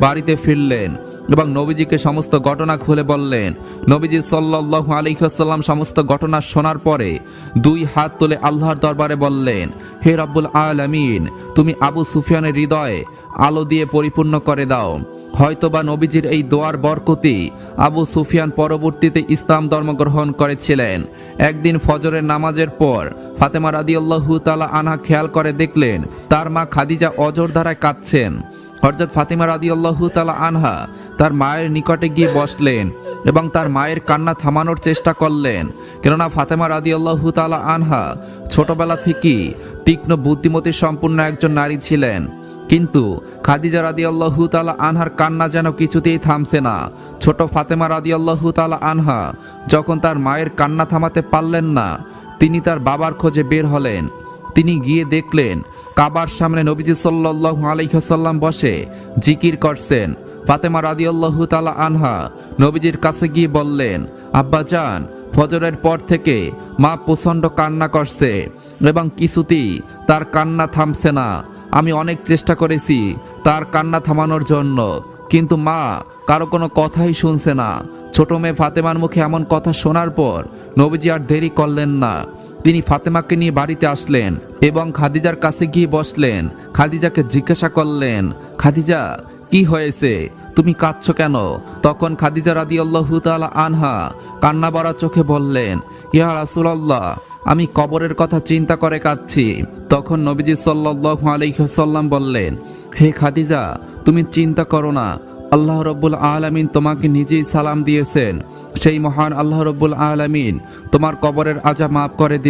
বাড়িতে ফিরলেন এবং নবীজিকে সমস্ত ঘটনা খুলে বললেন। নবীজি সাল্লাল্লাহু আলাইহি ওয়াসাল্লাম সমস্ত ঘটনা শোনার পরে 2 হাত তুলে আল্লাহর দরবারে বললেন, হে রব্বুল আলামিন, তুমি আবু সুফিয়ানের হৃদয়ে আলো দিয়ে পরিপূর্ণ করে দাও। হয়তোবা নবীজির এই দোয়ার বরকতি আবু সুফিয়ান পরবর্তীতে ইসলাম ধর্ম গ্রহণ করেছিলেন। একদিন ফজরের নামাজের পর ফাতেমা রাদিয়াল্লাহু তাআলা আনহা খেয়াল করে দেখলেন তার মা খাদিজা অঝোর ধারায় কাঁদছেন। হযরত ফাতেমা রাদিয়াল্লাহু তাআলা আনহা তার মায়ের নিকটে গিয়ে বসলেন এবং তার মায়ের কান্না থামানোর চেষ্টা করলেন, কেননা ফাতেমা রাদিয়াল্লাহু তাআলা আনহা ছোটবেলা থেকেই তীক্ষ্ণ বুদ্ধিমতী সম্পূর্ণ একজন নারী ছিলেন। কিন্তু খাদিজা রাদিয়াল্লাহু তাআলা আনহার কান্না যেন কিছুতেই থামছে না। ছোট ফাতেমা রাদিয়াল্লাহু তাআলা আনহা যখন তার মায়ের কান্না থামাতে পারলেন না, তিনি তার বাবার খোঁজে বের হলেন। তিনি গিয়ে দেখলেন কাবার সামনে নবীজি সাল্লাল্লাহু আলাইহি ওয়াসাল্লাম বসে জিকির করছেন। ফাতেমা রাদিয়াল্লাহু তাআলা আনহা নবীজির কাছে গিয়ে বললেন, আব্বাজান, ফজরের পর থেকে মা প্রচণ্ড কান্না করছে এবং কিছুতেই তার কান্না থামছে না। আমি অনেক চেষ্টা করেছি তার কান্না থামানোর জন্য, কিন্তু মা কারো কোনো কথাই শুনছে না। ছোট মেয়ে ফাতেমার মুখে এমন কথা শোনার পর নবীজি আর দেরি করলেন না। তিনি ফাতেমাকে নিয়ে বাড়িতে আসলেন এবং খাদিজার কাছে গিয়ে বসলেন। খাদিজাকে জিজ্ঞাসা করলেন, খাদিজা, কি হয়েছে, তুমি কাঁদছো কেন? তখন খাদিজা রাদিয়াল্লাহু তাআলা আনহা কান্না ভরা চোখে বললেন, ইয়া রাসূলুল্লাহ, আমি কবরের কথা চিন্তা করে কাঁদছি। তখন নবীজি সাল্লাল্লাহু আলাইহি ওয়াসাল্লাম বললেন, হে খাদিজা, তুমি চিন্তা করো না, আল্লাহ রব্বুল আলামিন তোমাকে নিজেই সালাম দিয়েছেন। সেই মহান আল্লাহ রব্বুল আলামিন তোমার কবরের আযাব মাফ করে দিবেন।